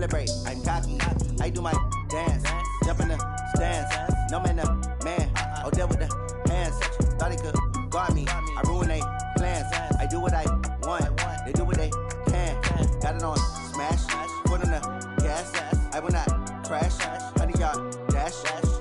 celebrate, I'm cocky. I do my dance, jump in the stands. No man, the man. Oh, there with the hands. Thought he could guard me. I ruin they plans. I do what I want. They do what they can. Got it on smash. Put on the gas. I will not crash. 100 yard dash.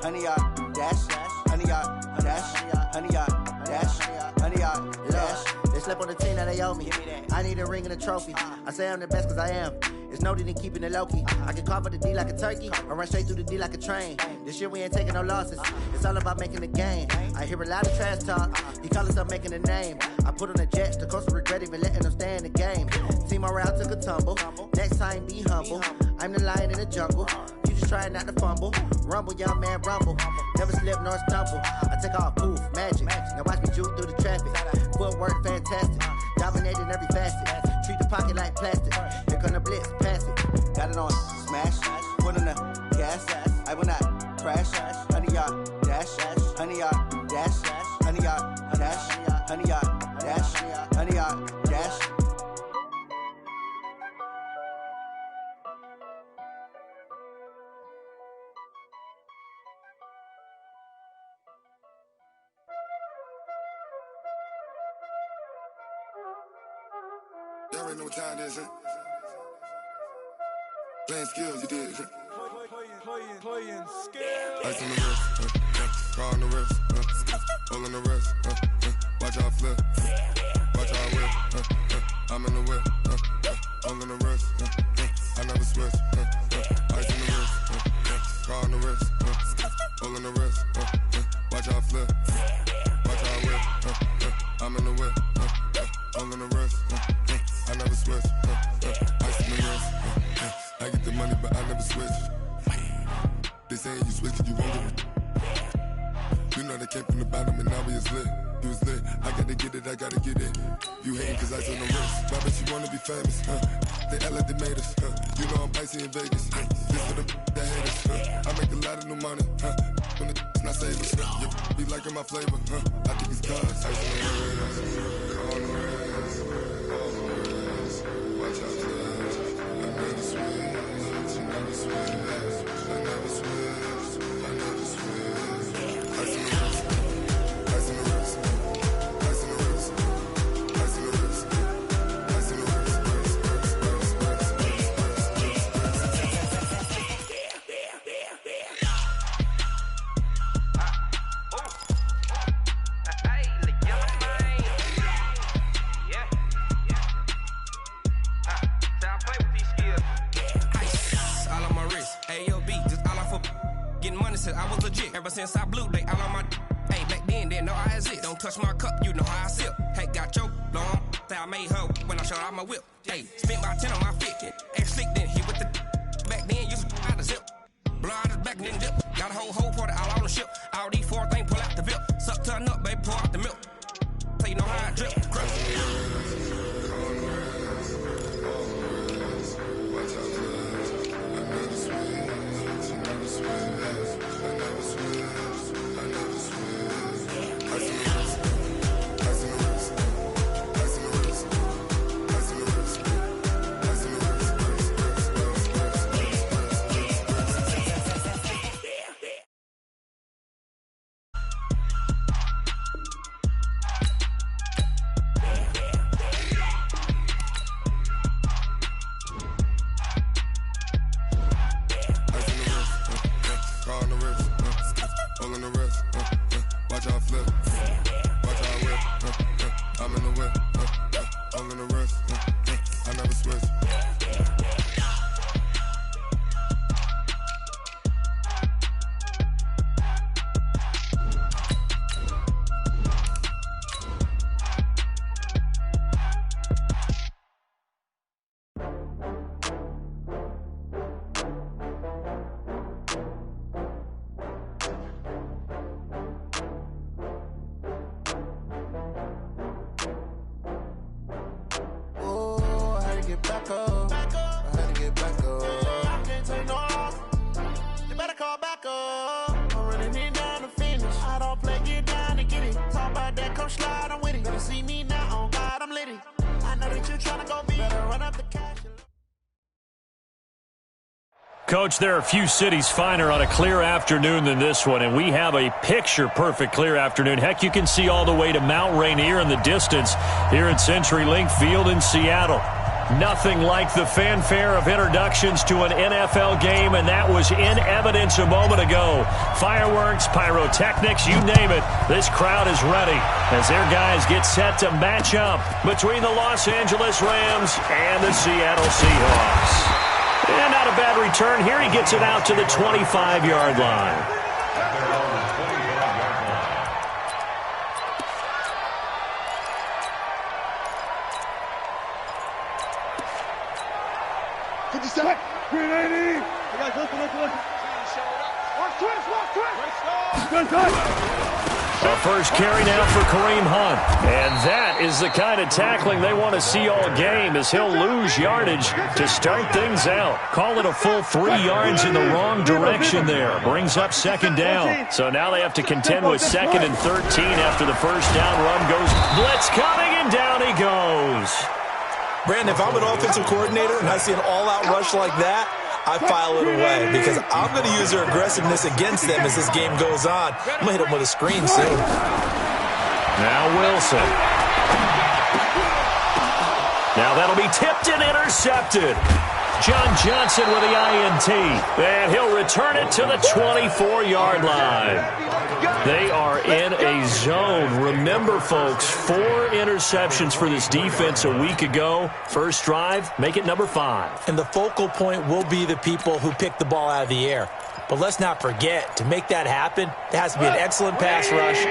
100 yard dash. 100 yard dash. 100 yard dash. 100 yard dash. They slept on the team that they owe me. I need a ring and a trophy. I say I'm the best cause I am. It's no need in keeping it low-key. I can carve up the D like a turkey or run straight through the D like a train. This year we ain't taking no losses. It's all about making the game. I hear a lot of trash talk. He call us up making a name. I put on the jets. The coast will regret even letting them stay in the game. Team morale took a tumble. Next time be humble. I'm the lion in the jungle. You just trying not to fumble. Rumble, young man, rumble. Never slip nor stumble. I take off, poof, magic. Now watch me juke through the traffic. Footwork fantastic. Dominating every facet. Treat the pocket like plastic. Here come the blitz, pass it. Got it on smash. Put on the gas. I will not crash. 100 yard dash. 100 yard dash. 100 yard dash. 100 yard dash. 100 yard dash. Y'all already know what time it is, huh? Playing skills, you did, huh? Playing skills. Ice on the wrist, car on the wrist, hole on the wrist, watch how I flip, watch how I whip, I'm in the whip, hole on the wrist, I never switch, ice on the wrist, car on the wrist, hole on the wrist, watch how I flip, watch how I whip, I'm in the whip, hole on the wrist, I never switch, ice on the wrist, I get the money but I never switch. They saying you switch cause you won't get it. You know they came from the bottom and now we is lit. You was lit, I gotta get it, I gotta get it. You hating cause ice on the wrist. Why bet you wanna be famous, huh? They act like they made us, huh? You know I'm icy in Vegas, this for the that hate us, huh? I make a lot of new money, huh? When the not save us, you be liking my flavor, huh? I think it's cause ice on the wrist, on the wrist, on the wrist. Watch out, cuz I never switch, I never switch. Ever since I blew, they all on my hey, back then, didn't know I exist. Don't touch my cup, you know how I sip. Hey, got your long, say I made her when I showed out my whip. Hey, spent my 10 on my fit, and slick then hit with the back then, used to out the zip. Blow out his back and then dip. Got a whole party all on the ship. All these 4 things pull out the VIP. Suck turn up, baby, pour out the milk. So you know how I drip. Coach, there are a few cities finer on a clear afternoon than this one, and we have a picture-perfect clear afternoon. Heck, you can see all the way to Mount Rainier in the distance here at CenturyLink Field in Seattle. Nothing like the fanfare of introductions to an NFL game, and that was in evidence a moment ago. Fireworks, pyrotechnics, you name it. This crowd is ready as their guys get set to match up between the Los Angeles Rams and the Seattle Seahawks. And not a bad return here. He gets it out to the 25-yard line. Green 80. You guys listen. Work twist. A first carry now for Kareem Hunt. And that is the kind of tackling they want to see all game, as he'll lose yardage to start things out. Call it a full 3 yards in the wrong direction there. Brings up second down. So now they have to contend with 2nd and 13 after the first down run goes. Blitz coming, and down he goes. Brandon, if I'm an offensive coordinator and I see an all-out rush like that, I file it away because I'm going to use their aggressiveness against them as this game goes on. I'm going to hit them with a screen soon. Now Wilson. Now that'll be tipped and intercepted. John Johnson with the INT. And he'll return it to the 24-yard line. They are in a zone. Remember, folks, 4 interceptions for this defense a week ago. First drive, make it number 5. And the focal point will be the people who pick the ball out of the air. But let's not forget, to make that happen, there has to be an excellent pass rush,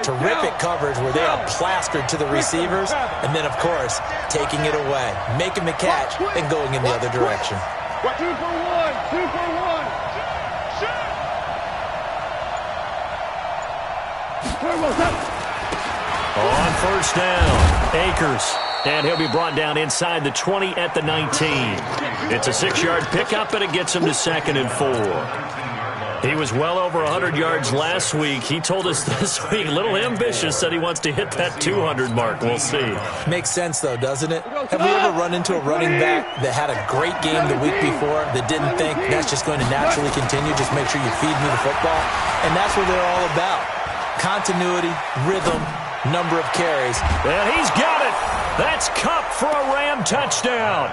terrific coverage where they are plastered to the receivers, and then, of course, taking it away, making the catch, and going in the other direction. 2 for 1. 2 for 1. On first down, Akers. And he'll be brought down inside the 20 at the 19. It's a 6-yard pickup, and it gets him to 2nd and 4. He was well over 100 yards last week. He told us this week, a little ambitious, said he wants to hit that 200 mark. We'll see. Makes sense, though, doesn't it? Have we ever run into a running back that had a great game the week before that didn't think that's just going to naturally continue? Just make sure you feed me the football. And that's what they're all about. Continuity, rhythm, number of carries. And he's got it. That's Kupp for a Ram touchdown.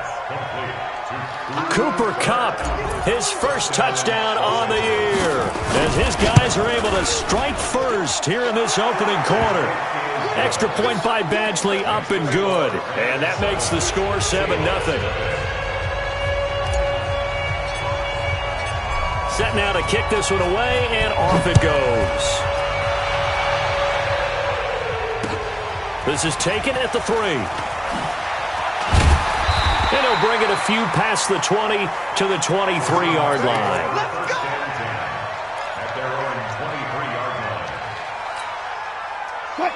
Cooper Kupp, his first touchdown on the year, as his guys are able to strike first here in this opening quarter. Extra point by Badgley, up and good. And that makes the score 7-0. Set now to kick this one away, and off it goes. This is taken at the 3. And he'll bring it a few past the 20 to the 23-yard line.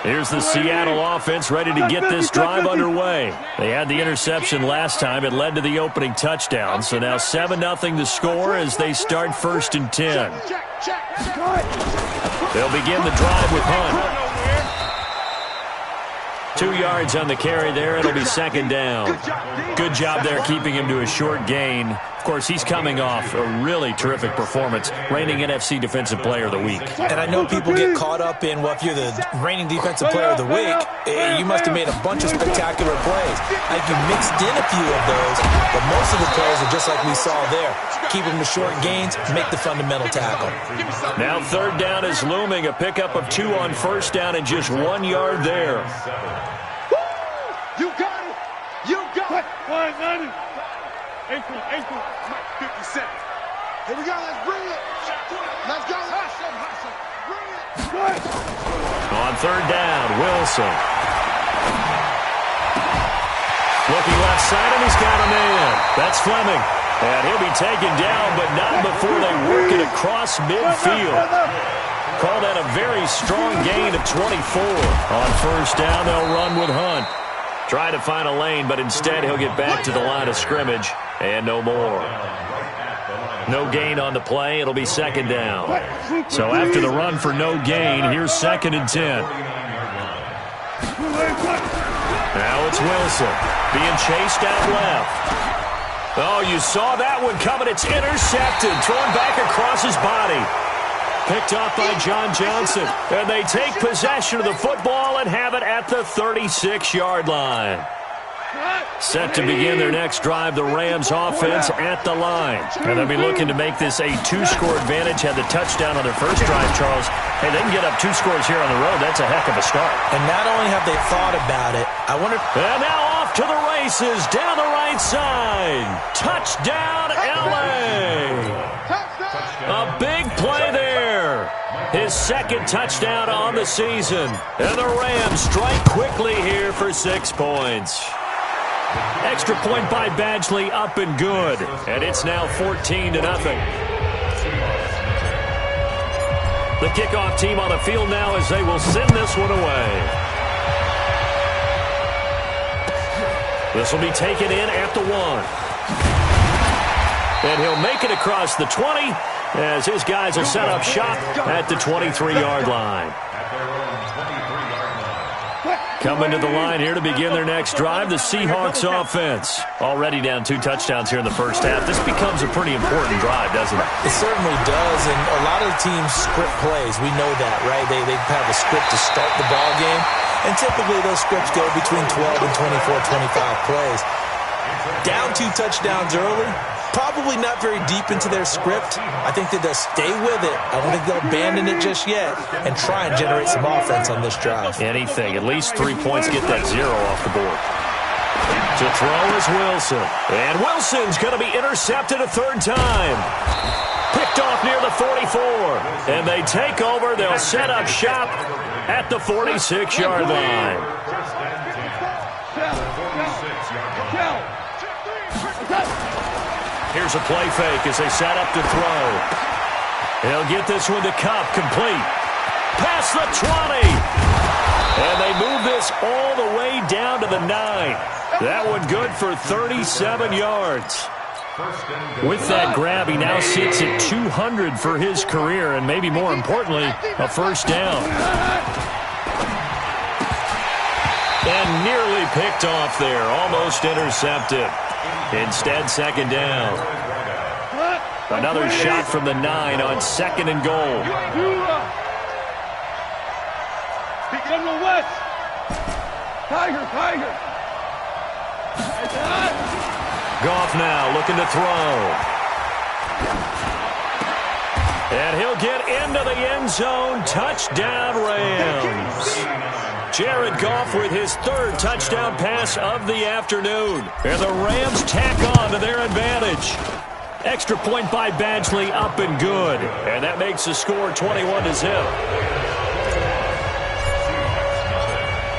Here's the Seattle offense ready to get this drive underway. They had the interception last time. It led to the opening touchdown. So now 7-0 the score as they start 1st and 10. They'll begin the drive with Hunt. 2 yards on the carry there. It'll be 2nd down. Good job there keeping him to a short gain. Of course, he's coming off a really terrific performance, reigning NFC Defensive Player of the Week. And I know people get caught up in, well, if you're the reigning Defensive Player of the Week, you must have made a bunch of spectacular plays. I think you mixed in a few of those, but most of the plays are just like we saw there. Keep them to short gains, make the fundamental tackle. Now 3rd down is looming. A pickup of 2 on 1st down and just 1 yard there. You got it. You got it. 190. 57. Here we go. Let's bring it. Let's go. Bring it. On 3rd down, Wilson. Looking left side, and he's got him in. That's Fleming. And he'll be taken down, but not before they work it across midfield. Call that a very strong gain of 24. On 1st down, they'll run with Hunt. Try to find a lane, but instead he'll get back to the line of scrimmage, and no more. No gain on the play. It'll be 2nd down. So after the run for no gain, here's 2nd and 10. Now it's Wilson being chased out left. Oh, you saw that one coming. It's intercepted. Thrown back across his body. Picked off by John Johnson. And they take possession of the football and have it at the 36-yard line. Set to begin their next drive, the Rams offense at the line. And they'll be looking to make this a 2-score advantage. Had the touchdown on their first drive, Charles. Hey, they can get up 2 scores here on the road. That's a heck of a start. And not only have they thought about it, I wonder... And now off to the races, down the right side. Touchdown, L.A. A big play there. His second touchdown on the season. And the Rams strike quickly here for 6 points. Extra point by Badgley, up and good. And it's now 14-0. The kickoff team on the field now as they will send this one away. This will be taken in at the 1. And he'll make it across the 20 as his guys are set up shop at the 23-yard line. Coming to the line here to begin their next drive, the Seahawks offense. Already down 2 touchdowns here in the first half. This becomes a pretty important drive, doesn't it? It certainly does, and a lot of the teams script plays. We know that, right? They have a script to start the ball game, and typically those scripts go between 12 and 24, 25 plays. Down 2 touchdowns early, probably not very deep into their script. I think that they'll stay with it. I don't think they'll abandon it just yet and try and generate some offense on this drive. Anything. At least 3 points, get that 0 off the board. To throw is Wilson. And Wilson's going to be intercepted a 3rd time. Picked off near the 44. And they take over. They'll set up shop at the 46-yard line. Here's a play fake as they set up to throw. They'll get this one to Cup, complete. Past the 20. And they move this all the way down to the 9. That one good for 37 yards. With that grab, he now sits at 200 for his career, and maybe more importantly, a first down. And nearly picked off there, almost intercepted. Instead, 2nd down. Another shot from the 9 on 2nd and goal. Goff now looking to throw. And he'll get into the end zone. Touchdown, Rams. Jared Goff with his 3rd touchdown pass of the afternoon. And the Rams tack on to their advantage. Extra point by Badgley, up and good. And that makes the score 21-0.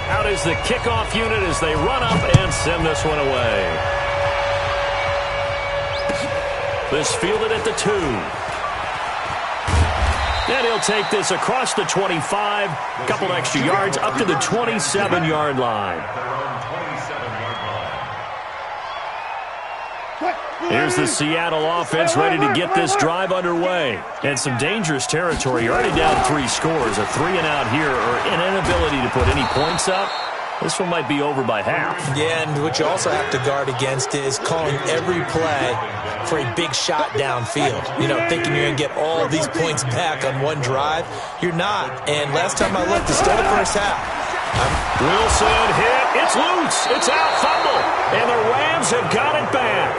Out is the kickoff unit as they run up and send this one away. This fielded at the 2. And he'll take this across the 25, couple extra yards, up to the 27-yard line. Here's the Seattle offense ready to get this drive underway. And some dangerous territory. You're already down 3 scores. A 3-and-out here or an inability to put any points up. This one might be over by half. Yeah, and what you also have to guard against is calling every play for a big shot downfield. You know, thinking you're going to get all these points back on one drive. You're not. And last time I looked, it's still the first half. Wilson hit. It's loose. It's out. Fumble. And the Rams have got it back.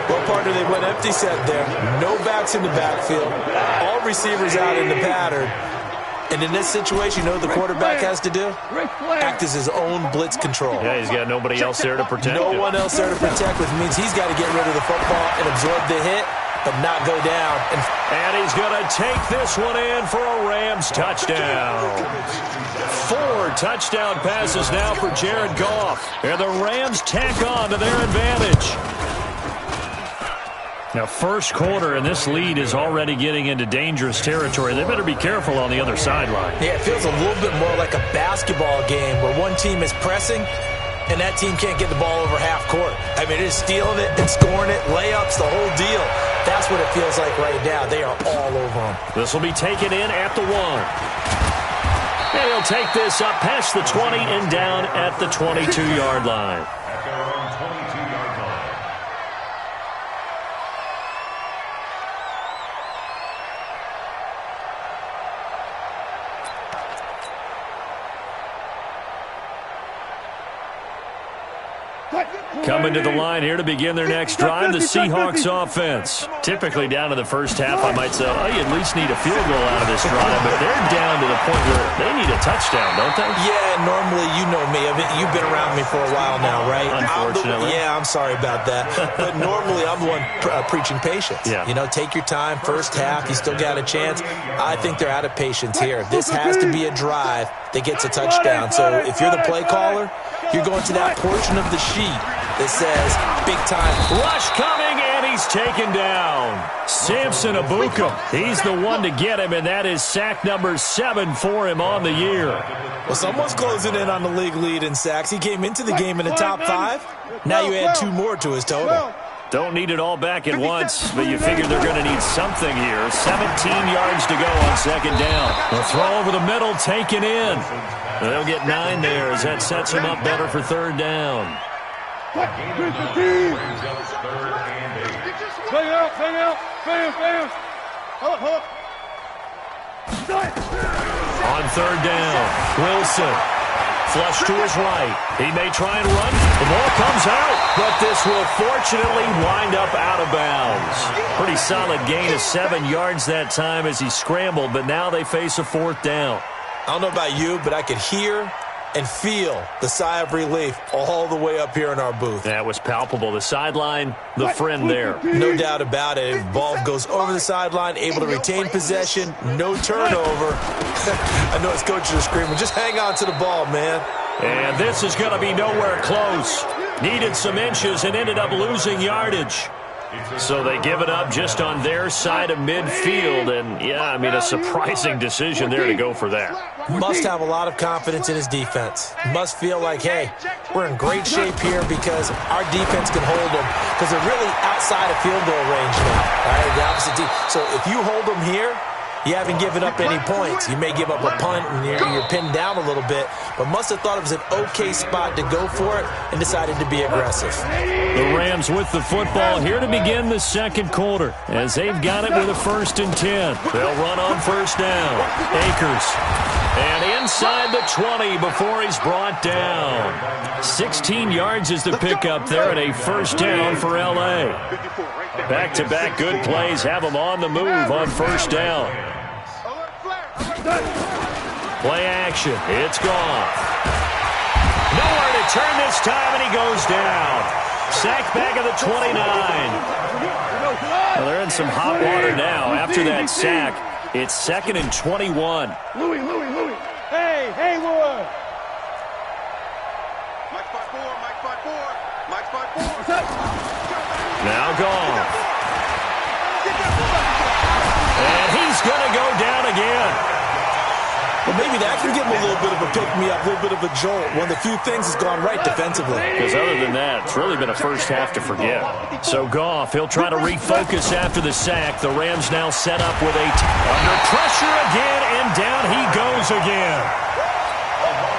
Well, partner, they went empty set there. No backs in the backfield. All receivers out in the pattern. And in this situation, you know what the quarterback has to do? Act as his own blitz control. Yeah, he's got nobody else there to protect him. No one else there to protect, which means he's got to get rid of the football and absorb the hit, but not go down. And he's going to take this one in for a Rams touchdown. 4 touchdown passes now for Jared Goff. And the Rams tack on to their advantage. Now, first quarter, and this lead is already getting into dangerous territory. They better be careful on the other sideline. Yeah, it feels a little bit more like a basketball game where one team is pressing and that team can't get the ball over half court. I mean, it's stealing it and scoring it, layups, the whole deal. That's what it feels like right now. They are all over them. This will be taken in at the 1. And he'll take this up past the 20 and down at the 22-yard line. Coming to the line here to begin their next drive, the Seahawks offense. Typically down to the first half, I might say, oh, you at least need a field goal out of this drive, but they're down to the point where they need a touchdown, don't they? Yeah, normally, you know me. You've been around me for a while now, right? Unfortunately. I'm sorry about that. But normally, I'm the one preaching patience. Yeah. You know, take your time. First half, you still got a chance. I think they're out of patience here. This has to be a drive that gets a touchdown. So if you're the play caller, you're going to that portion of the sheet that says big time. Rush coming, and he's taken down. Samson Abuka, he's the one to get him, and that is sack number 7 for him on the year. Well, someone's closing in on the league lead in sacks. He came into the game in the top 5. Now you add 2 more to his total. Don't need it all back at once, but you figure they're going to need something here. 17 yards to go on second down. The throw over the middle, taken in. They'll get 9 there as that sets them up better for third down. Bang out, bang out, bang, bang. Hold up. On third down, Wilson. Flush to his right. He may try and run. The ball comes out, but this will fortunately wind up out of bounds. Pretty solid gain of 7 yards that time as he scrambled, but now they face a fourth down. I don't know about you, but I could hear and feel the sigh of relief all the way up here in our booth. That was palpable. The sideline, the friend there. No doubt about it. Ball goes over the sideline, able to retain possession, no turnover. I know his coaches are screaming, just hang on to the ball, man. And this is going to be nowhere close. Needed some inches and ended up losing yardage. So they give it up just on their side of midfield. And, yeah, I mean, a surprising decision there to go for that. Must have a lot of confidence in his defense. Must feel like, hey, we're in great shape here because our defense can hold them because they're really outside of field goal range now. All right, the opposite team. So if you hold them here, you haven't given up any points. You may give up a punt and you're pinned down a little bit, but must have thought it was an okay spot to go for it and decided to be aggressive. The Rams with the football here to begin the second quarter as they've got it with a 1st and 10. They'll run on first down. Akers. And inside the 20 before he's brought down. 16 yards is the pickup there and a first down for L.A. Back-to-back good plays have them on the move on first down. Play action. It's gone. Nowhere to turn this time, and he goes down. Sacked back at the 29. Well, they're in some hot water now. After that sack, it's 2nd and 21. Louis. Hey, Haywood. Mike 5-4. Now gone. And he's going to go down again. Well, maybe that can give him a little bit of a pick-me-up, a little bit of a jolt. One of the few things that's gone right defensively. Because other than that, it's really been a first half to forget. So Goff, he'll try to refocus after the sack. The Rams now set up with under pressure again, and down he goes again.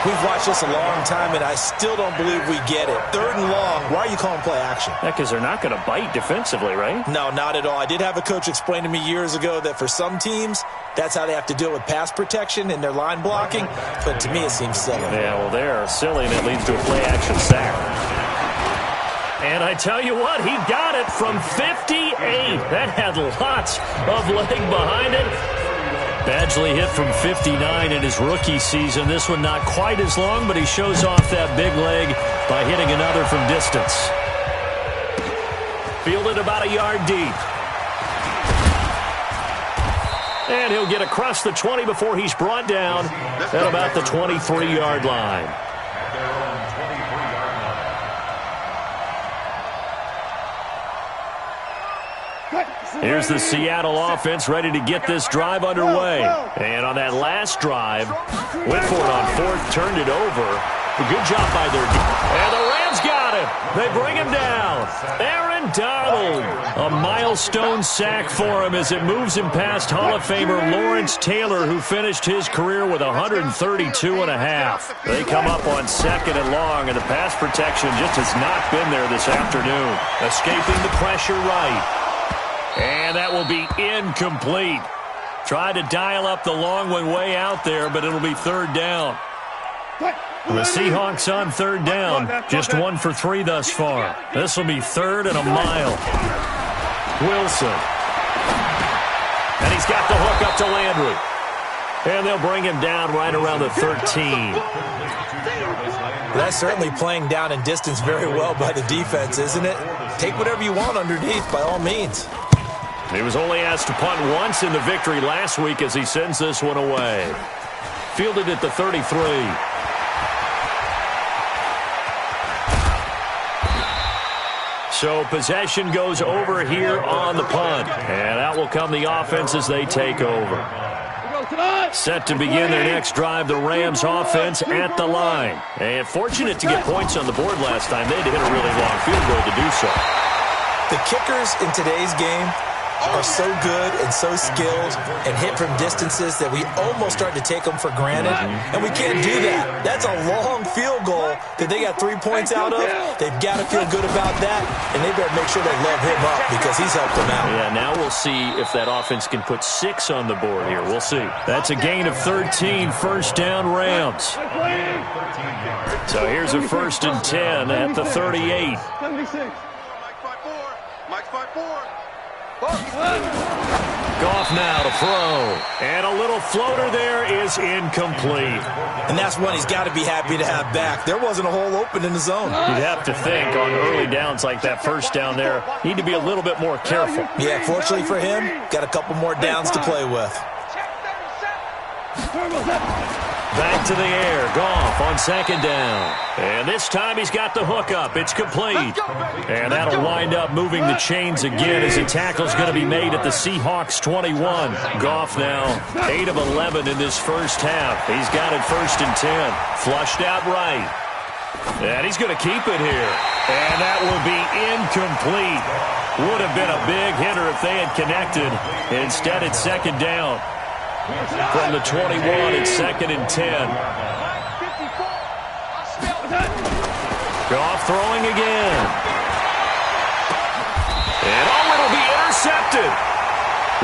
We've watched this a long time, and I still don't believe we get it. 3rd and long. Why are you calling play action? Yeah, because they're not going to bite defensively, right? No, not at all. I did have a coach explain to me years ago that for some teams, that's how they have to deal with pass protection and their line blocking. But to me, it seems silly. Yeah, well, they're silly, and it leads to a play action sack. And I tell you what, he got it from 58. That had lots of leg behind it. Badgley hit from 59 in his rookie season. This one not quite as long, but he shows off that big leg by hitting another from distance. Fielded about a yard deep. And he'll get across the 20 before he's brought down at about the 23-yard line. Here's the Seattle offense ready to get this drive underway. And on that last drive, Whitford on 4th turned it over. A good job by their and the Rams got him. They bring him down. Aaron Donald. A milestone sack for him as it moves him past Hall of Famer Lawrence Taylor, who finished his career with 132 and a half. They come up on 2nd and long, and the pass protection just has not been there this afternoon. Escaping the pressure right. And that will be incomplete. Tried to dial up the long one way out there, but it'll be 3rd down. The Seahawks on third down. Just 1 for 3 thus far. This will be 3rd and a mile. Wilson. And he's got the hook up to Landry. And they'll bring him down right around the 13. That's certainly playing down in distance very well by the defense, isn't it? Take whatever you want underneath, by all means. He was only asked to punt once in the victory last week as he sends this one away. Fielded at the 33. So possession goes over here on the punt. And out will come the offense as they take over. Set to begin their next drive, the Rams offense at the line. And fortunate to get points on the board last time. They had to hit a really long field goal to do so. The kickers in today's game are so good and so skilled and hit from distances that we almost start to take them for granted. And we can't do that. That's a long field goal that they got 3 points out of. They've got to feel good about that, and they better make sure they love him up because he's helped them out. Yeah, now we'll see if that offense can put 6 on the board here. We'll see. That's a gain of 13, first down Rams. So here's a 1st and 10 at the 38. Mike's 5-4. Goff now to throw. And a little floater there is incomplete. And that's one he's got to be happy to have back. There wasn't a hole open in the zone. You'd have to think on early downs like that first down there, need to be a little bit more careful. Yeah, fortunately for him, got a couple more downs to play with. Back to the air. Goff on 2nd down. And this time he's got the hook up. It's complete. And that'll wind up moving the chains again as a tackle's going to be made at the Seahawks 21. Goff now 8 of 11 in this first half. He's got it 1st and 10. Flushed out right. And he's going to keep it here. And that will be incomplete. Would have been a big hitter if they had connected. Instead, it's 2nd down. From the 21, it's 2nd and 10. Goff throwing again. And it'll be intercepted.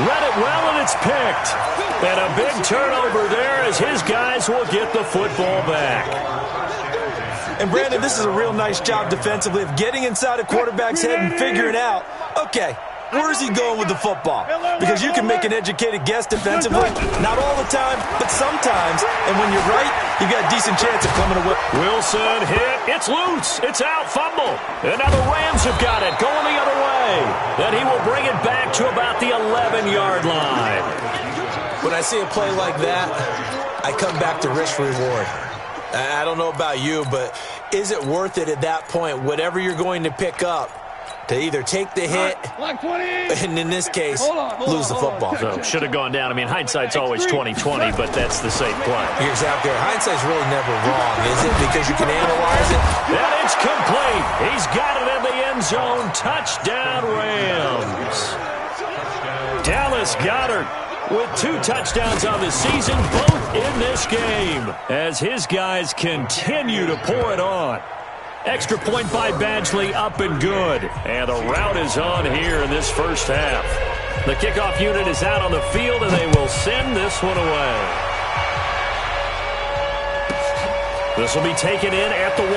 Read it well, and it's picked. And a big turnover there as his guys will get the football back. And, Brandon, this is a real nice job defensively of getting inside a quarterback's head and figuring out, okay, where's he going with the football? Because you can make an educated guess defensively. Not all the time, but sometimes. And when you're right, you've got a decent chance of coming away. Wilson hit. It's loose. It's out. Fumble. And now the Rams have got it. Going the other way. And he will bring it back to about the 11-yard line. When I see a play like that, I come back to risk reward. I don't know about you, but is it worth it at that point, whatever you're going to pick up, to either take the hit, and in this case, lose the football? So should have gone down. I mean, hindsight's always 20/20, but that's the safe play. You're exactly right. Hindsight's really never wrong, is it? Because you can analyze it. And it's complete. He's got it in the end zone. Touchdown, Rams. Dallas Goedert with 2 touchdowns on the season, both in this game, as his guys continue to pour it on. Extra point by Badgley, up and good. And the route is on here in this first half. The kickoff unit is out on the field, and they will send this one away. This will be taken in at the 1.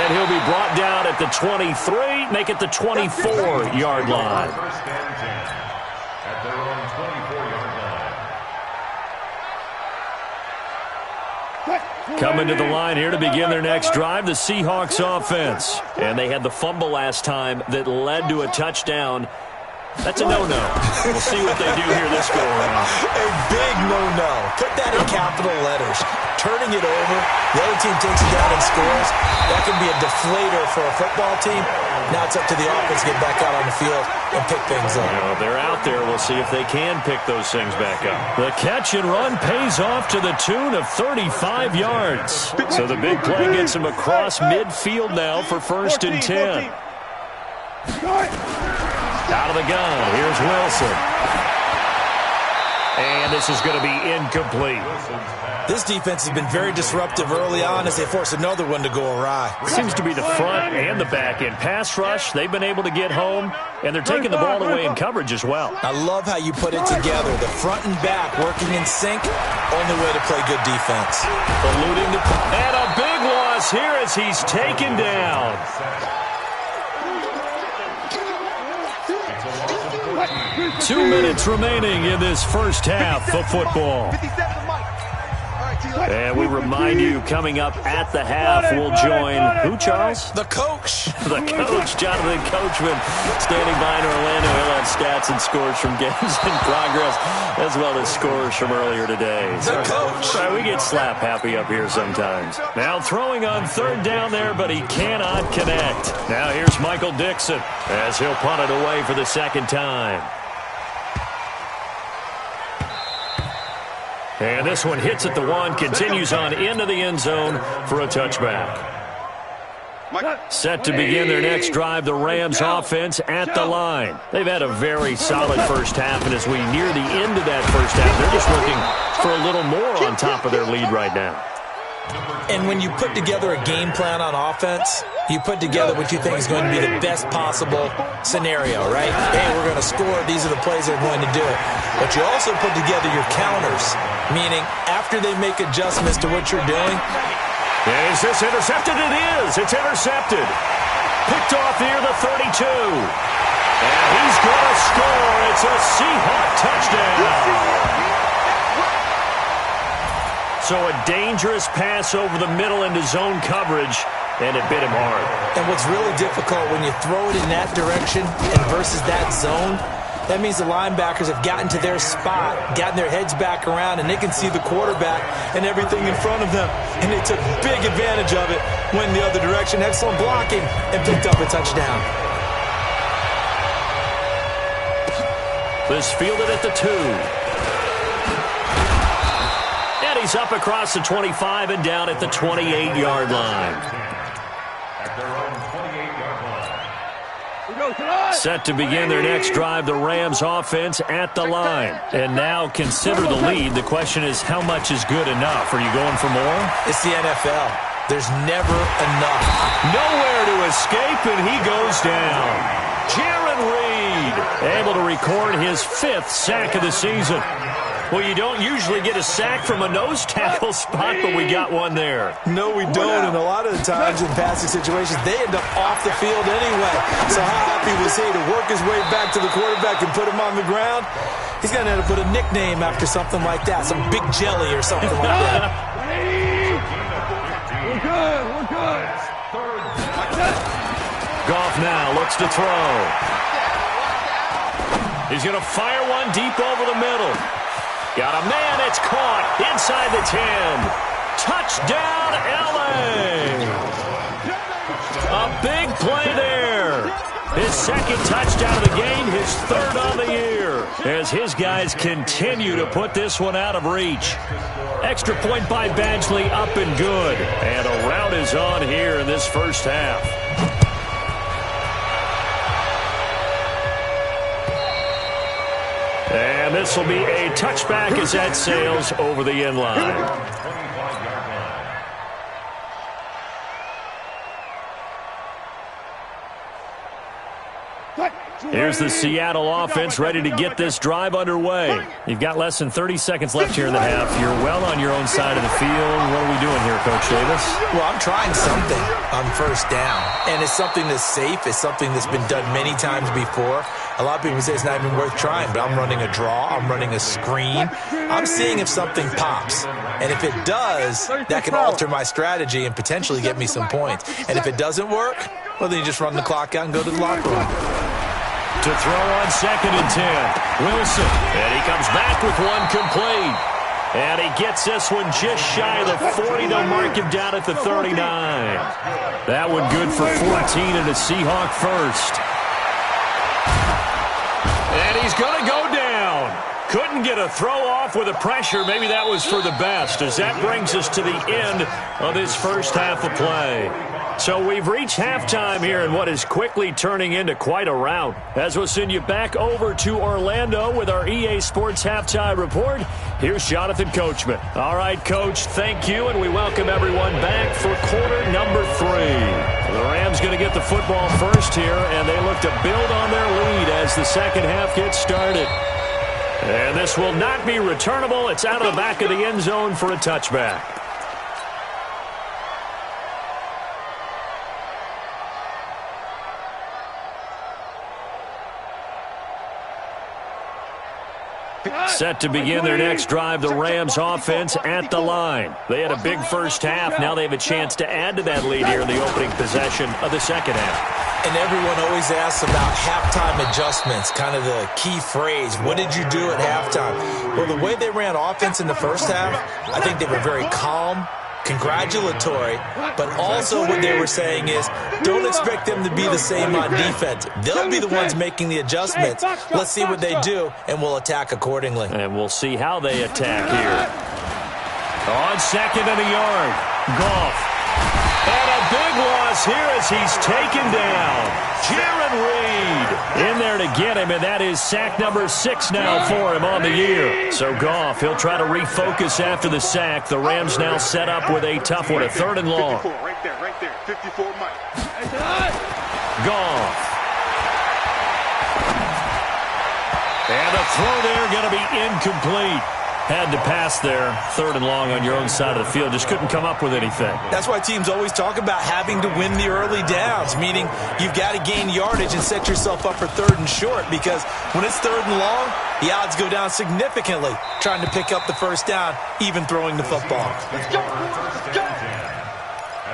And he'll be brought down at the 23, make it the 24-yard line. Coming to the line here to begin their next drive, the Seahawks offense. And they had the fumble last time that led to a touchdown. That's a no-no. We'll see what they do here this go-around. A big no-no. Put that in capital letters. Turning it over, the other team takes it down and scores. That can be a deflator for a football team. Now it's up to the offense to get back out on the field and pick things up. Well, they're out there. We'll see if they can pick those things back up. The catch and run pays off to the tune of 35 yards. So the big play gets him across midfield now for 1st and 10. Out of the gun, here's Wilson. And this is going to be incomplete. This defense has been very disruptive early on as they force another one to go awry. Seems to be the front and the back end. Pass rush, they've been able to get home, and they're taking the ball away in coverage as well. I love how you put it together. The front and back working in sync, only way to play good defense. Eluding and a big loss here as he's taken down. 2 minutes remaining in this first half of football. And we remind you, coming up at the half, we'll join who, Charles? The coach. The coach, Jonathan Coachman, standing by in Orlando. He'll have stats and scores from games in progress, as well as scores from earlier today. The coach. Right, we get slap happy up here sometimes. Now throwing on third down there, but he cannot connect. Now here's Michael Dixon as he'll punt it away for the second time. And this one hits at the 1, continues on into the end zone for a touchback. Set to begin their next drive, the Rams offense at the line. They've had a very solid first half, and as we near the end of that first half, they're just looking for a little more on top of their lead right now. And when you put together a game plan on offense, you put together what you think is going to be the best possible scenario, right? Hey, we're going to score. These are the plays they're going to do. But you also put together your counters, meaning after they make adjustments to what you're doing. Is this intercepted? It is. It's intercepted. Picked off near the 32. And he's going to score. It's a Seahawk touchdown. So a dangerous pass over the middle into zone coverage, and it bit him hard. And what's really difficult when you throw it in that direction and versus that zone, that means the linebackers have gotten to their spot, gotten their heads back around, and they can see the quarterback and everything in front of them. And they took big advantage of it, went in the other direction, excellent blocking, and picked up a touchdown. This fielded at the 2. And he's up across the 25 and down at the 28-yard line. Set to begin their next drive, the Rams offense at the line. And now consider the lead. The question is, how much is good enough? Are you going for more? It's the NFL. There's never enough. Nowhere to escape, and he goes down. Jaron Reed able to record his 5th sack of the season. Well, you don't usually get a sack from a nose tackle spot, but we got one there. No, we don't, and a lot of the times in passing situations, they end up off the field anyway. So how happy was he to work his way back to the quarterback and put him on the ground? He's going to have to put a nickname after something like that, some Big Jelly or something like that. We're good. Goff now looks to throw. He's going to fire one deep over the middle. Got a man, it's caught inside the 10. Touchdown, L.A. A big play there. His second touchdown of the game, his 3rd on the year, as his guys continue to put this one out of reach. Extra point by Badgley, up and good. And a rout is on here in this first half. And this will be a touchback as that sails over the end line. Here's the Seattle offense ready to get this drive underway. You've got less than 30 seconds left here in the half. You're well on your own side of the field. What are we doing here, Coach Davis? Well, I'm trying something on first down, and it's something that's safe. It's something that's been done many times before. A lot of people say it's not even worth trying, but I'm running a draw. I'm running a screen. I'm seeing if something pops, and if it does, that can alter my strategy and potentially get me some points. And if it doesn't work, well, then you just run the clock out and go to the locker room. To throw on 2nd and 10. Wilson. And he comes back with one complete. And he gets this one just shy of the 40. They'll mark him down at the 39. That one good for 14 and a Seahawk first. And he's going to go down. Couldn't get a throw off with the pressure. Maybe that was for the best, as that brings us to the end of this first half of play. So we've reached halftime here in what is quickly turning into quite a rout. As we'll send you back over to Orlando with our EA Sports Halftime Report, here's Jonathan Coachman. All right, Coach, thank you, and we welcome everyone back for quarter number 3. The Rams going to get the football first here, and they look to build on their lead as the second half gets started. And this will not be returnable. It's out of the back of the end zone for a touchback. Set to begin their next drive, the Rams offense at the line. They had a big first half. Now they have a chance to add to that lead here in the opening possession of the second half. And everyone always asks about halftime adjustments, kind of the key phrase. What did you do at halftime? Well, the way they ran offense in the first half, I think they were very calm, congratulatory, but also what they were saying is don't expect them to be the same on defense. They'll be the ones making the adjustments. Let's see what they do, and we'll attack accordingly. And we'll see how they attack here. On second and a yard, Goff. And a big loss here as he's taken down. Jaron Reed in there to get him, and that is sack number 6 now for him on the year. So Goff, he'll try to refocus after the sack. The Rams now set up with a tough one, a 3rd and long. 54, right there, 54 Mike. Goff. And the throw there going to be incomplete. Had to pass there, 3rd and long on your own side of the field. Just couldn't come up with anything. That's why teams always talk about having to win the early downs, meaning you've got to gain yardage and set yourself up for 3rd and short, because when it's 3rd and long, the odds go down significantly trying to pick up the first down, even throwing the football. Let's go. At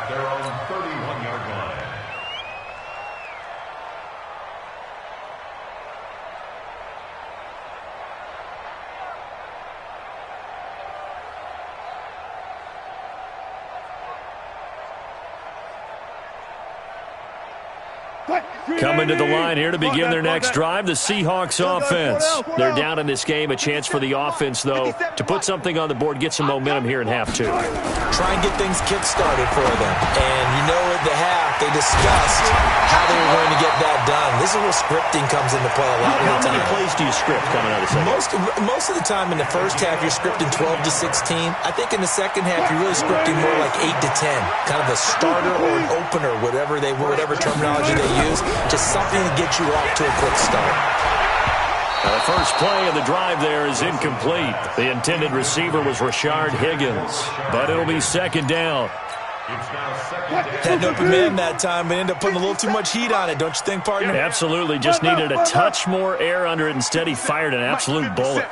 their own 31-yard line. Coming to the line here to begin their next drive, the Seahawks offense. They're down in this game. A chance for the offense, though, to put something on the board, get some momentum here in half 2. Try and get things kick-started for them. And you know at the half, they discussed how they were going to get that done. This is where scripting comes into play a lot of the time. How many plays do you script coming out of the second? Most of the time in the first half, you're scripting 12 to 16. I think in the second half, you're really scripting more like 8 to 10. Kind of a starter or an opener, whatever terminology they use. Just something to get you off to a quick start. The first play of the drive there is incomplete. The intended receiver was Rashard Higgins, but it'll be 2nd down. Had an open man that time, but ended up putting a little too much heat on it, don't you think, partner? Absolutely. Just needed a touch more air under it. Instead, he fired an absolute bullet.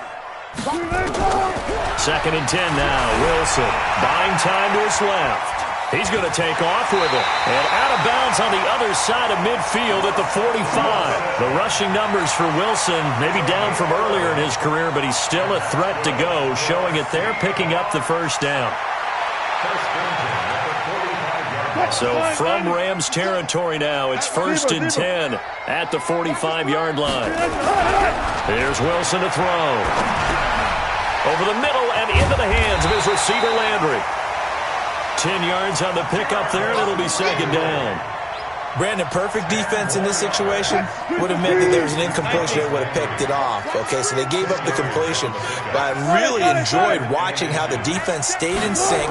2nd and 10 now. Wilson buying time to his left. He's going to take off with it. And out of bounds on the other side of midfield at the 45. The rushing numbers for Wilson, maybe down from earlier in his career, but he's still a threat to go, showing it there, picking up the first down. So from Rams territory now, it's 1st and 10 at the 45-yard line. Here's Wilson to throw. Over the middle and into the hands of his receiver, Landry. 10 yards on the pickup there, and it'll be 2nd down. Brandon, perfect defense in this situation would have meant that there was an incompletion. They would have picked it off. Okay, so they gave up the completion. But I really enjoyed watching how the defense stayed in sync,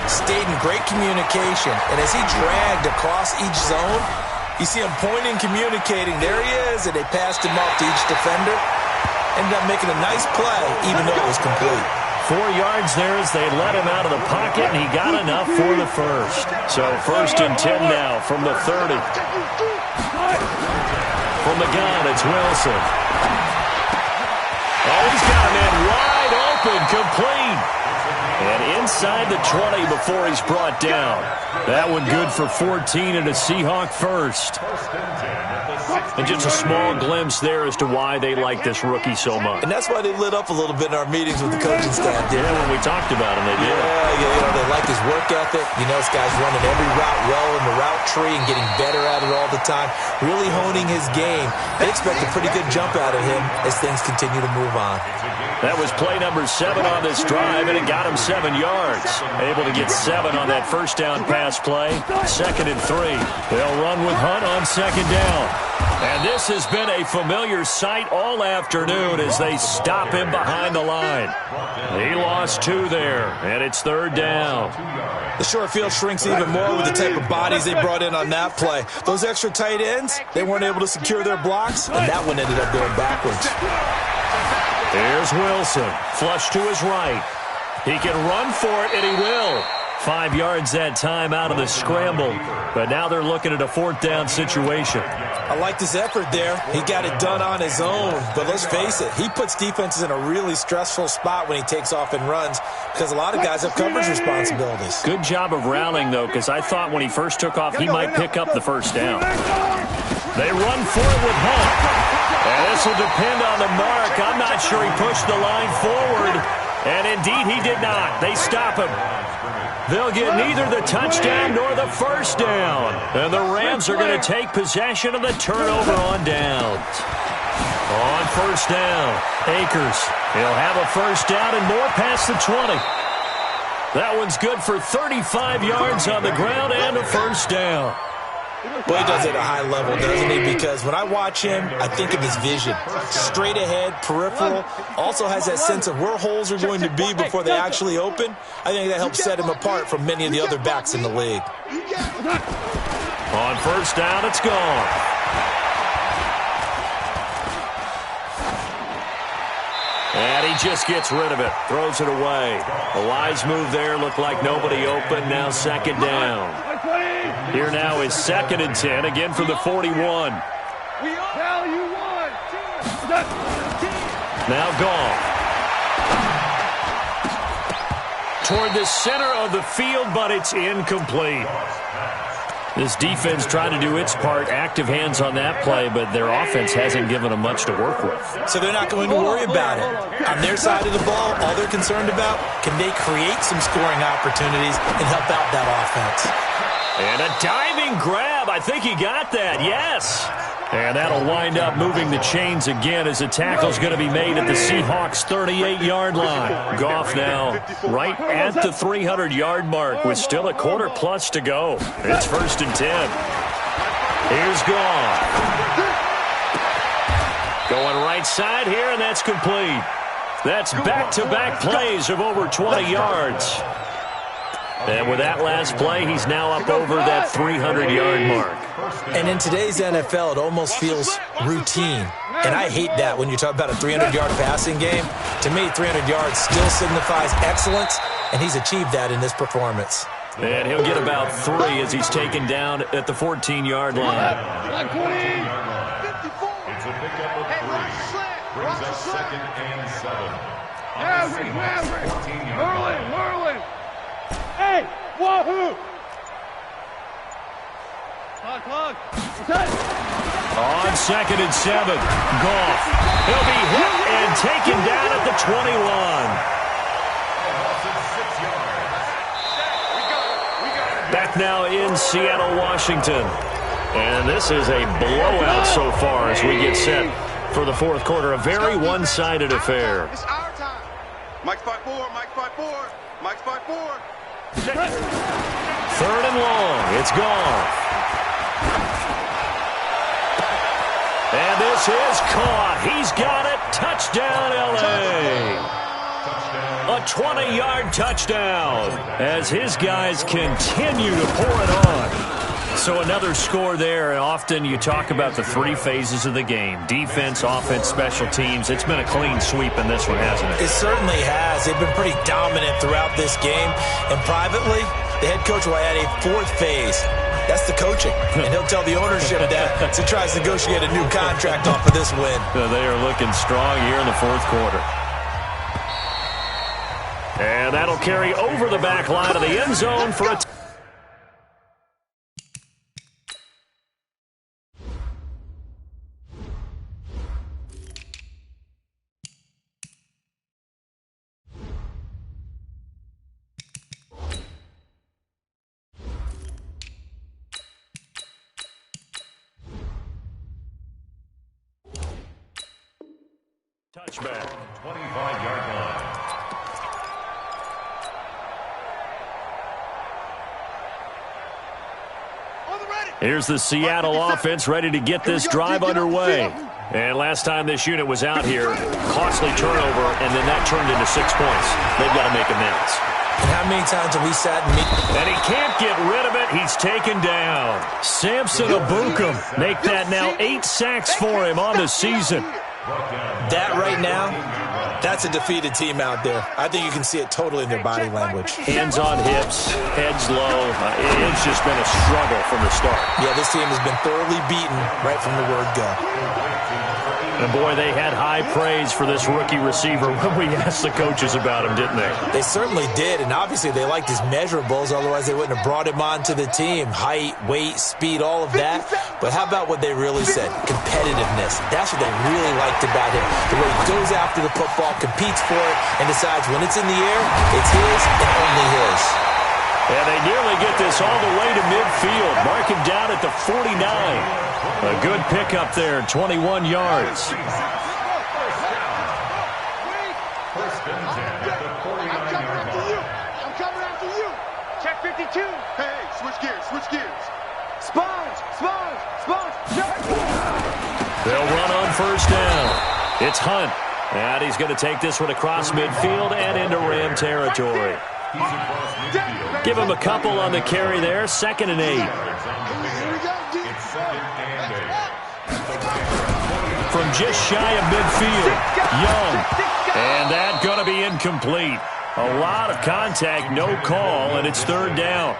stayed in great communication. And as he dragged across each zone, you see him pointing, communicating. There he is, and they passed him off to each defender. Ended up making a nice play, even though it was complete. 4 yards there as they let him out of the pocket, and he got enough for the first. So 1st and 10 now from the 30. From the gun, it's Wilson. Oh, he's got a man wide open, complete. And inside the 20 before he's brought down. That one good for 14 and a Seahawk first. And just a small glimpse there as to why they like this rookie so much. And that's why they lit up a little bit in our meetings with the coaching staff. Yeah, when we talked about him, they did. Yeah, they like his work ethic. You know, this guy's running every route well in the route tree and getting better at it all the time, really honing his game. They expect a pretty good jump out of him as things continue to move on. That was play number 7 on this drive, and it got him 2 7 yards. Able to get 7 on that first down pass play. 2nd and 3. They'll run with Hunt on 2nd down. And this has been a familiar sight all afternoon as they stop him behind the line. He lost 2 there, and it's 3rd down. The short field shrinks even more with the type of bodies they brought in on that play. Those extra tight ends, they weren't able to secure their blocks, and that one ended up going backwards. Here's Wilson, flush to his right. He can run for it, and he will. 5 yards that time out of the scramble, but now they're looking at a 4th down situation. I liked his effort there. He got it done on his own, but let's face it, he puts defenses in a really stressful spot when he takes off and runs because a lot of guys have coverage responsibilities. Good job of rallying, though, because I thought when he first took off, he might pick up the 1st down. They run for it with Hunt, and this will depend on the mark. I'm not sure he pushed the line forward, and indeed he did not. They stop him. They'll get neither the touchdown nor the 1st down. And the Rams are going to take possession of the turnover on downs. On 1st down, Akers. He'll have a 1st down and more past the 20. That one's good for 35 yards on the ground and a 1st down. Well, he does it at a high level, doesn't he? Because when I watch him, I think of his vision. Straight ahead, peripheral. Also has that sense of where holes are going to be before they actually open. I think that helps set him apart from many of the other backs in the league. On 1st down, it's gone. And he just gets rid of it. Throws it away. A wise move there. Looked like nobody open. Now 2nd down. Here now is 2nd and 10, again from the 41. Now gone. Toward the center of the field, but it's incomplete. This defense tried to do its part, active hands on that play, but their offense hasn't given them much to work with. So they're not going to worry about it. On their side of the ball, all they're concerned about, can they create some scoring opportunities and help out that offense? And a diving grab. I think he got that, yes. And that'll wind up moving the chains again as the tackle's going to be made at the Seahawks' 38-yard line. Goff now right at the 300-yard mark with still a quarter plus to go. It's 1st and 10. Here's Goff. Going right side here, and that's complete. That's back-to-back plays of over 20 yards. And with that last play, he's now up over that 300-yard mark. And in today's NFL, it almost feels routine. And I hate that when you talk about a 300-yard passing game. To me, 300 yards still signifies excellence, and he's achieved that in this performance. And he'll get about 3 as he's taken down at the 14-yard line. It's a pickup of 3. Brings up 2nd and 7. Merlin. Hey, wahoo! Clock. On 2nd and 7, Goff. He'll be hit and taken down at the 21. Back now in Seattle, Washington. And this is a blowout so far as we get set for the 4th quarter. A very one-sided affair. It's our time. Mike's 5-4. 3rd and long. It's gone. And this is caught. He's got it. Touchdown, L.A. A 20-yard touchdown as his guys continue to pour it on. So another score there, and often you talk about the 3 phases of the game. Defense, offense, special teams. It's been a clean sweep in this one, hasn't it? It certainly has. They've been pretty dominant throughout this game. And privately, the head coach will add a 4th phase. That's the coaching. And he'll tell the ownership that as he tries to negotiate a new contract off of this win. They are looking strong here in the 4th quarter. And that'll carry over the back line of the end zone for a touchback. 25-yard line. Here's the Seattle offense ready to get this drive underway. And last time this unit was out here, costly turnover, and then that turned into 6 points. They've got to make amends. And how many times have we sat and he can't get rid of it. He's taken down. Samson Abukum. Make that now 8 sacks for him on the season. That right now, that's a defeated team out there. I think you can see it totally in their body language. Hands on hips, heads low. It's just been a struggle from the start. Yeah, this team has been thoroughly beaten right from the word go. And, boy, they had high praise for this rookie receiver when we asked the coaches about him, didn't they? They certainly did, and obviously they liked his measurables. Otherwise, they wouldn't have brought him onto the team. Height, weight, speed, all of that. But how about what they really said? Competitiveness. That's what they really liked about him. The way he goes after the football, competes for it, and decides when it's in the air, it's his and only his. And they nearly get this all the way to midfield. Mark him down at the 49. A good pickup there, 21 yards. First and 10 at the 49-yard line. I'm coming after you. Check 52. Hey, switch gears. Sponge. They'll run on first down. It's Hunt. And he's going to take this one across midfield and into Ram territory. Give him a couple on the carry there. 2nd and 8. It's 2nd and 8. From just shy of midfield, Young. And that's going to be incomplete. A lot of contact, no call, and it's 3rd down.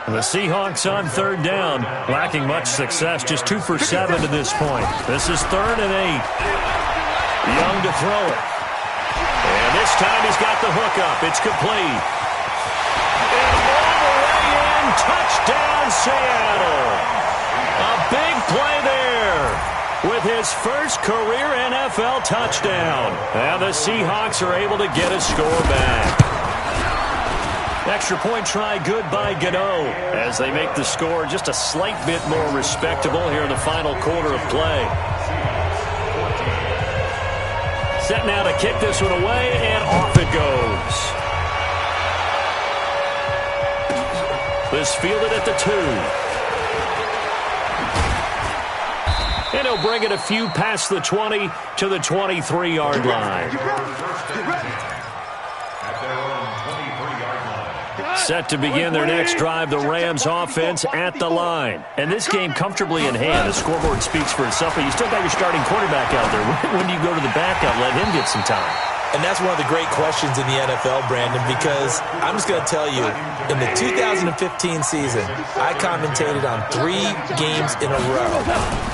The Seahawks on 3rd down, lacking much success, just 2 for 7 to this point. This is 3rd and 8. Young to throw it. And this time he's got the hook up. It's complete. And all the way in, touchdown Seattle. A big play there with his first career NFL touchdown. And the Seahawks are able to get a score back. Extra point try good by Gano as they make the score just a slight bit more respectable here in the final quarter of play. Set now to kick this one away, and off it goes. This fielded at the 2. And he'll bring it a few past the 20 to the 23-yard line. Set to begin their next drive, the Rams offense at the line. And this game comfortably in hand. The scoreboard speaks for itself, but you still got your starting quarterback out there. When do you go to the backup, let him get some time? And that's one of the great questions in the NFL, Brandon, because I'm just going to tell you, in the 2015 season, I commentated on 3 games in a row.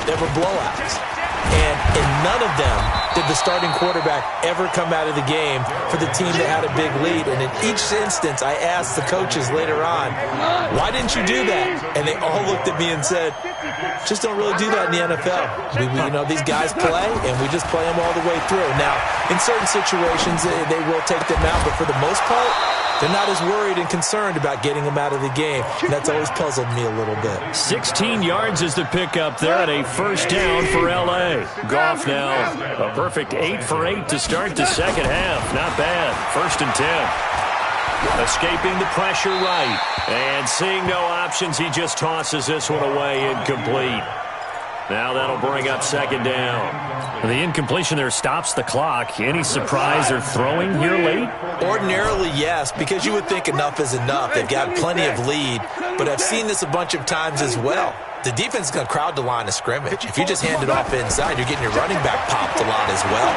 There were blowouts. And in none of them did the starting quarterback ever come out of the game for the team that had a big lead. And in each instance, I asked the coaches later on, why didn't you do that? And they all looked at me and said, just don't really do that in the NFL. These guys play, and we just play them all the way through. Now, in certain situations, they will take them out, but for the most part, they're not as worried and concerned about getting them out of the game. And that's always puzzled me a little bit. 16 yards is the pickup there at a first down for L.A. Goff now a perfect 8 for 8 to start the second half. Not bad. 1st and 10. Escaping the pressure right. And seeing no options, he just tosses this one away incomplete. Now that'll bring up 2nd down. The incompletion there stops the clock. Any surprise they're throwing here late? Ordinarily, yes, because you would think enough is enough. They've got plenty of lead, but I've seen this a bunch of times as well. The defense is going to crowd the line of scrimmage. If you just hand it off inside, you're getting your running back popped a lot as well.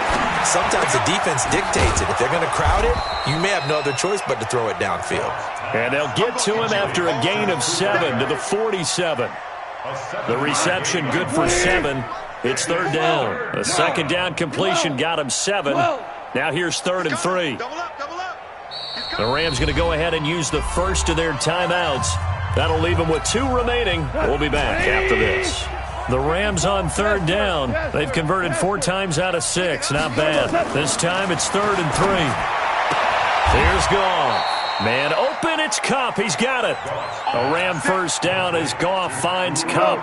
Sometimes the defense dictates it. If they're going to crowd it, you may have no other choice but to throw it downfield. And they'll get to him after a gain of 7 to the 47. The reception good for 7. It's 3rd down. A 2nd down completion got him 7. Now here's 3rd and 3. The Rams going to go ahead and use the first of their timeouts. That'll leave them with 2 remaining. We'll be back after this. The Rams on 3rd down. They've converted 4 times out of 6. Not bad. This time it's 3rd and 3. Here's Goff. Man open, it's Kupp. He's got it. A Ram first down as Goff finds Kupp.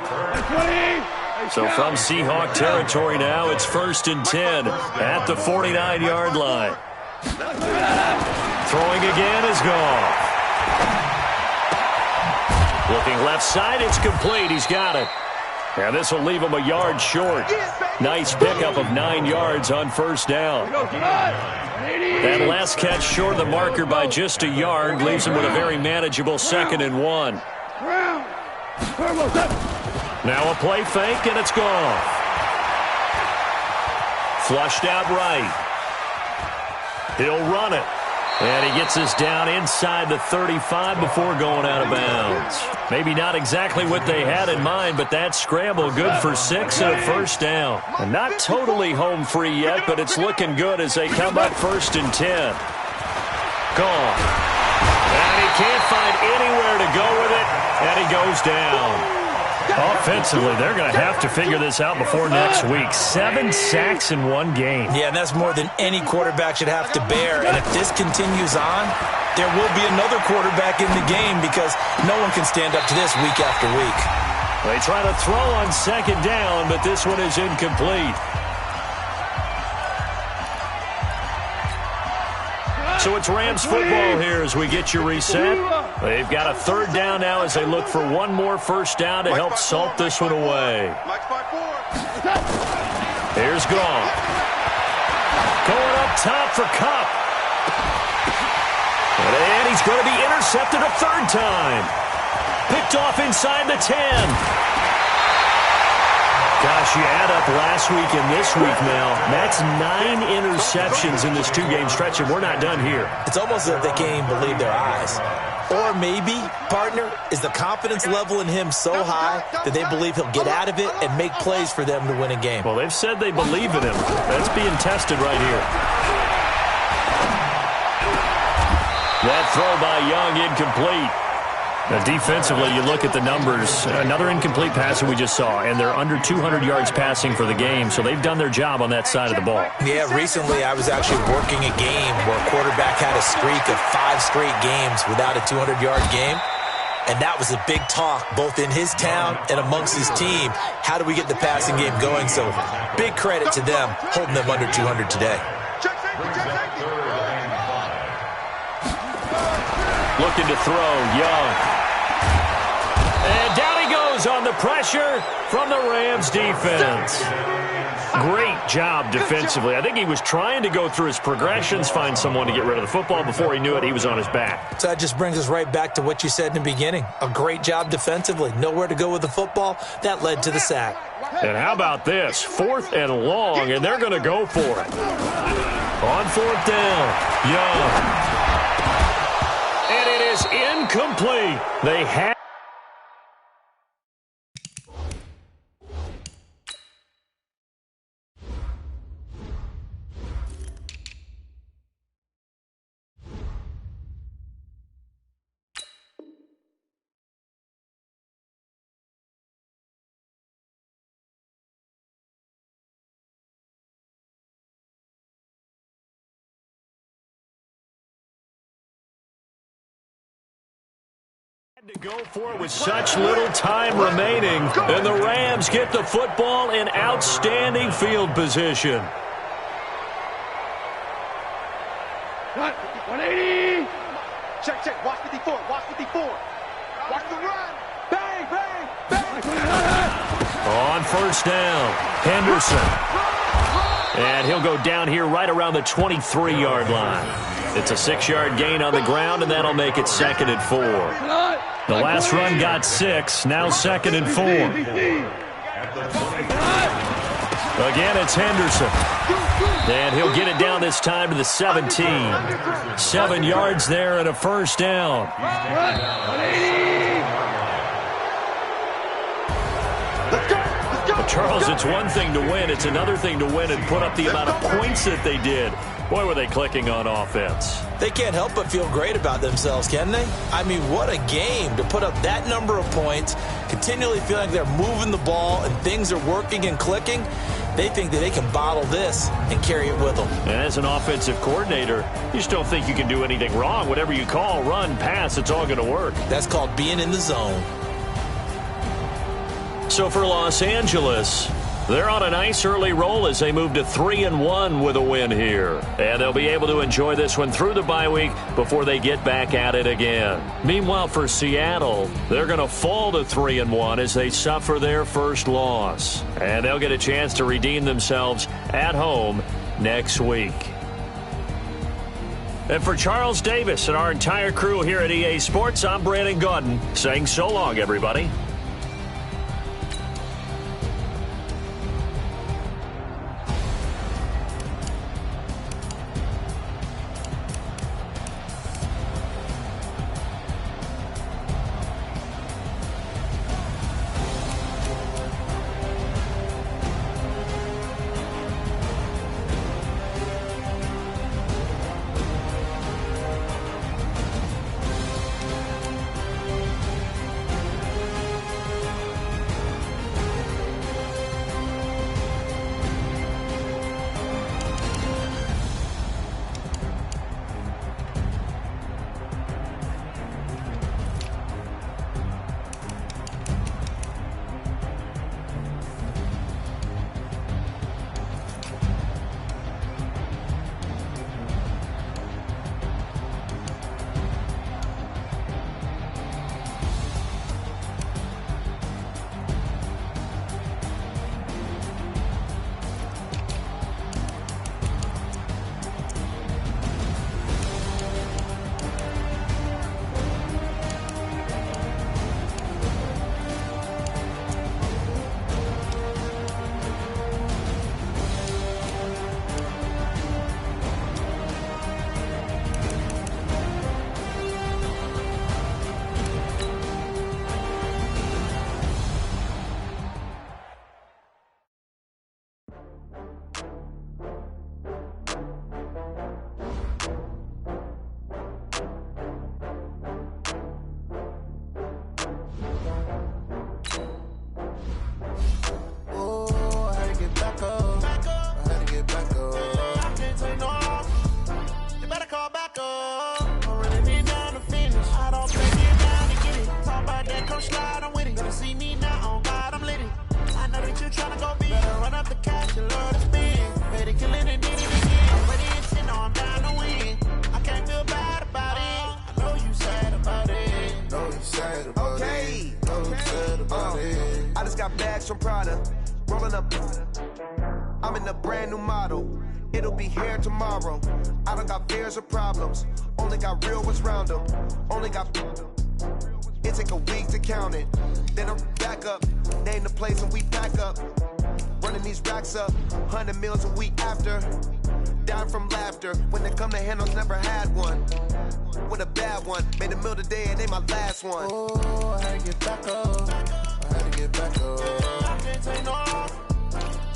So from Seahawk territory now, it's 1st and 10 at the 49-yard line. Throwing again is Goff. Looking left side, it's complete. He's got it. And this will leave him a yard short. Nice pickup of 9 yards on first down. That last catch short of the marker by just a yard leaves him with a very manageable 2nd and 1. Now a play fake, and it's gone. Flushed out right. He'll run it. And he gets us down inside the 35 before going out of bounds. Maybe not exactly what they had in mind, but that scramble good for 6 and a first down. And not totally home free yet, but it's looking good as they come up 1st and 10. Gone. And he can't find anywhere to go with it, and he goes down. Offensively, they're going to have to figure this out before next week. 7 sacks in 1 game. Yeah, and that's more than any quarterback should have to bear. And if this continues on, there will be another quarterback in the game because no one can stand up to this week after week. They try to throw on 2nd down, but this one is incomplete. So it's Rams football here as we get you reset. They've got a 3rd down now as they look for one more first down to help salt this one away. Here's Gronk. Going up top for Kupp. And he's going to be intercepted a 3rd time. Picked off inside the 10. Gosh, you add up last week and this week now. That's 9 interceptions in this 2-game stretch, and we're not done here. It's almost as if they can't even believe their eyes. Or maybe, partner, is the confidence level in him so high that they believe he'll get out of it and make plays for them to win a game. Well, they've said they believe in him. That's being tested right here. That throw by Young incomplete. Now, defensively, you look at the numbers. Another incomplete pass that we just saw, and they're under 200 yards passing for the game, so they've done their job on that side of the ball. Yeah, recently I was actually working a game where a quarterback had a streak of 5 straight games without a 200-yard game, and that was a big talk both in his town and amongst his team. How do we get the passing game going? So big credit to them holding them under 200 today. Looking to throw, Young. And down he goes on the pressure from the Rams defense. Great job defensively. I think he was trying to go through his progressions, find someone to get rid of the football. Before he knew it, he was on his back. So that just brings us right back to what you said in the beginning. A great job defensively. Nowhere to go with the football. That led to the sack. And how about this? 4th and long, and they're going to go for it. On 4th down, Young. And it is incomplete. They had. To go for it with such little time remaining, and the Rams get the football in outstanding field position. 180. Check. Watch 54. Watch 54. Watch the run. Bang, bang, bang. On 1st down, Henderson. And he'll go down here right around the 23-yard line. It's a 6-yard gain on the ground, and that'll make it 2nd and 4. The last run got 6, now 2nd and 4. Again, it's Henderson. And he'll get it down this time to the 17. 7 yards there and a first down. But Charles, it's one thing to win. It's another thing to win and put up the amount of points that they did. Boy, were they clicking on offense. They can't help but feel great about themselves, can they? I mean, what a game to put up that number of points, continually feeling like they're moving the ball and things are working and clicking. They think that they can bottle this and carry it with them. And as an offensive coordinator, you just don't think you can do anything wrong. Whatever you call, run, pass, it's all going to work. That's called being in the zone. So for Los Angeles, They're on a nice early roll as they move to 3-1 with a win here. And they'll be able to enjoy this one through the bye week before they get back at it again. Meanwhile, for Seattle, they're going to fall to 3-1 as they suffer their first loss. And they'll get a chance to redeem themselves at home next week. And for Charles Davis and our entire crew here at EA Sports, I'm Brandon Gaudin saying so long, everybody. From Prada, rolling up. I'm in a brand new model. It'll be here tomorrow. I don't got fears or problems. Only got real ones round them. Only got. It take a week to count it. Then I'm back up. Name the place and we pack up. Running these racks up. 100 meals a week after. Down from laughter. When they come to handles, never had one. With a bad one. Made a meal today and ain't my last one. Oh, I had to get back up. I had to get back up. Take no off.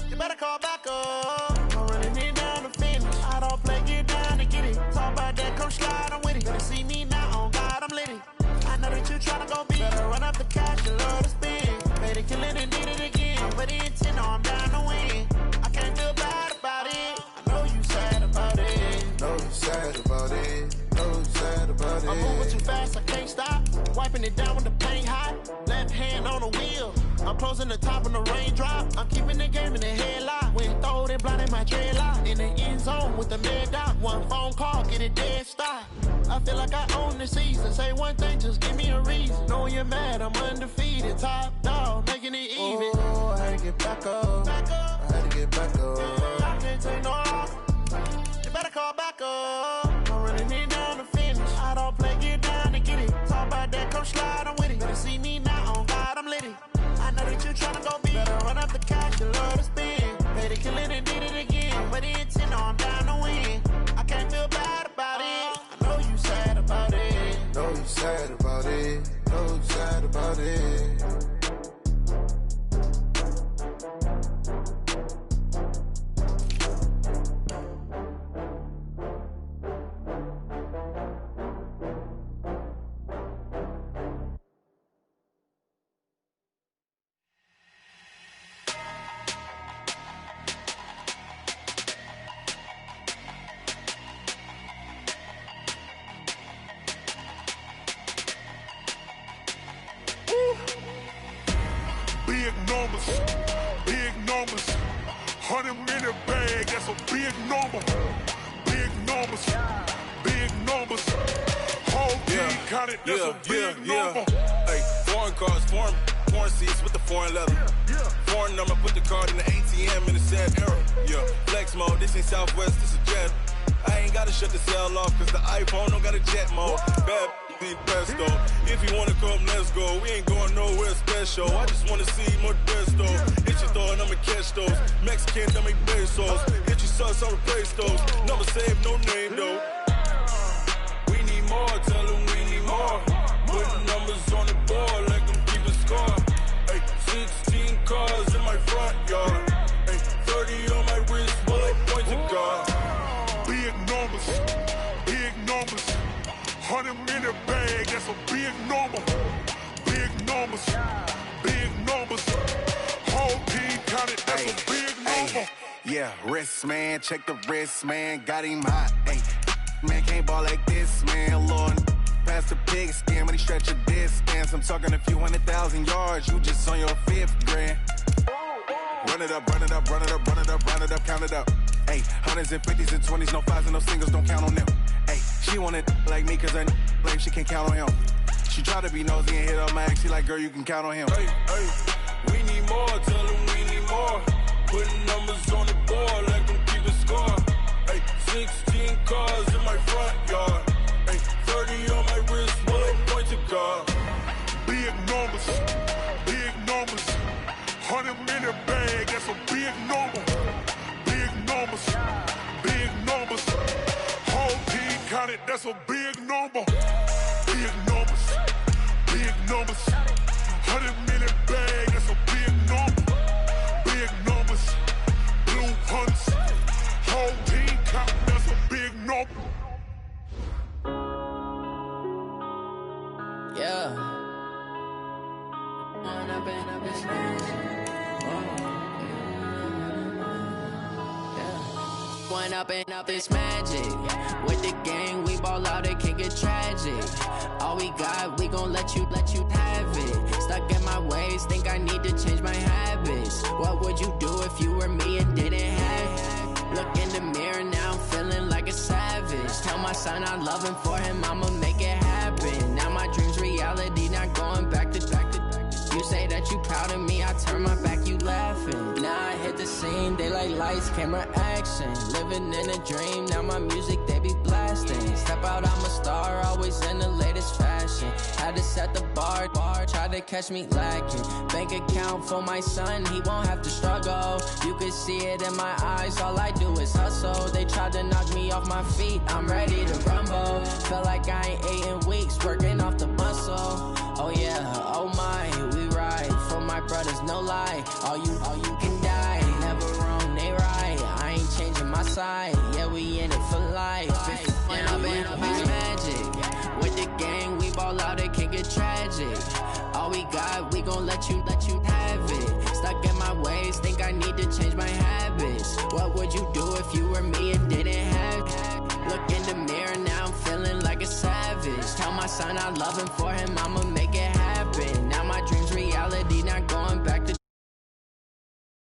You better call back up. I'm running it down to finish. I don't play, get down to get it. Talk about that, come slide, I'm with it. Better see me now, on God, I'm lit it. I know that you tryna go big. Better run up the cash, you love to spend. Made it, kill it, and did it again. But the intent, no, I'm down to win. I can't feel bad about it. I know you sad about it. Know you sad about it. Know you sad about it. I'm moving too fast, I can't stop. Wiping it down with the paint hot. Left hand on the wheel. I'm closing the top of the raindrop. I'm keeping the game in the headlock. When throw it, blinding my dreadlock. In the end zone with the mad dot. One phone call, get it dead stop. I feel like I own the season. Say one thing, just give me a reason. Knowing you're mad, I'm undefeated. Top dog, making it even. Oh, I had to get back up. I had to get back up. I can't take no off. You better call back up. I'm running it down to finish. I don't play, get down to get it. Talk about that, come slide, I'm with it. Better see me now, on God, I'm lit it. I know that you tryna go big. Better run up the cash, you love to spend. Made it, kill it, and did it again. But the intent, no, I'm down to win. I can't feel bad about it. I know you sad about it. Know you sad about it. Know you sad about it. bag, that's a big number. Big numbers, big numbers. Whole team counted, that's a big number. Hey, foreign cars, foreign seats with the foreign leather. Foreign number, put the card in the ATM in the sad era. Yeah, flex mode, this ain't Southwest, this a jet. I ain't gotta shut the cell off, cause the iPhone don't got a jet mode. Bad be best though. If you wanna come, let's go. We ain't going nowhere special. I just wanna see more best though. Hit your thought, I'ma catch those. Mexican, I make pesos. Hit your sus, I'll replace those. Number save, no name though. We need more, tell them we need more. Putting numbers on the board like them keeping score. Hey, 16 cars in my front yard. Hey, 30 on my wrist while I point to God. Big numbers, big numbers. 100 minute bag, that's a big number. Big numbers, big numbers. Whole team counted, that's a big number. Yeah, wrist man, check the wrist man, got him hot. Ay, man can't ball like this, man. Lord, past the pig skin, but he stretch a distance. I'm talking a few 100,000 yards, you just on your 5th grand. Run it up, run it up, run it up, run it up, run it up, count it up. Ay, 100s and 50s and 20s, no 5s and no singles, don't count on them. Ay, she want it like me, cause her like she can't count on him. She try to be nosy and hit up my ex, she like, girl, you can count on him. Hey, hey, we need more, tell them we need more. Putting numbers on the board like them keeping score. Hey, 16 cars in my front yard. Hey, 30 on my wrist while I point to God. Big numbers, big numbers. 100 minute bag, that's a big number. Big numbers, big numbers. Whole team counted, that's a big number. Big numbers, big numbers. 100 minute bag, that's a big number. Big numbers, blue hunts. Whole team counted, that's a big number. Yeah. One up and up, it's magic. With the gang, we ball out, it can get tragic. All we got, we gon' let you have it. Stuck in my ways, think I need to change my habits. What would you do if you were me and didn't have it? Look in the mirror now, I'm feeling like a savage. Tell my son I love him, for him I'ma make it happen. Now my dream's reality, not going back to. You say that you proud of me, I turn my back, you laughing. Now I hit the scene, they like lights, camera, action. Living in a dream, now my music, they be blasting. Step out, I'm a star, always in the latest fashion. Had to set the bar, try to catch me lacking. Bank account for my son, he won't have to struggle. You can see it in my eyes, all I do is hustle. They tried to knock me off my feet, I'm ready to rumble. Feel like I ain't ate in weeks, working off the muscle. Oh yeah, oh my, we ride for my brothers, no lie. All you can die, never wrong, they right. I ain't changing my side, yeah, we in it for life. And up it's magic. With the gang, we ball out, it can get tragic. All we got, we gon' let you have it. Stuck in my ways, think I need to change my habits. What would you do if you were me and didn't have it? Look in the mirror, now I'm feeling like a savage. Tell my son I love him, for him I'ma make it happen. Now my dreams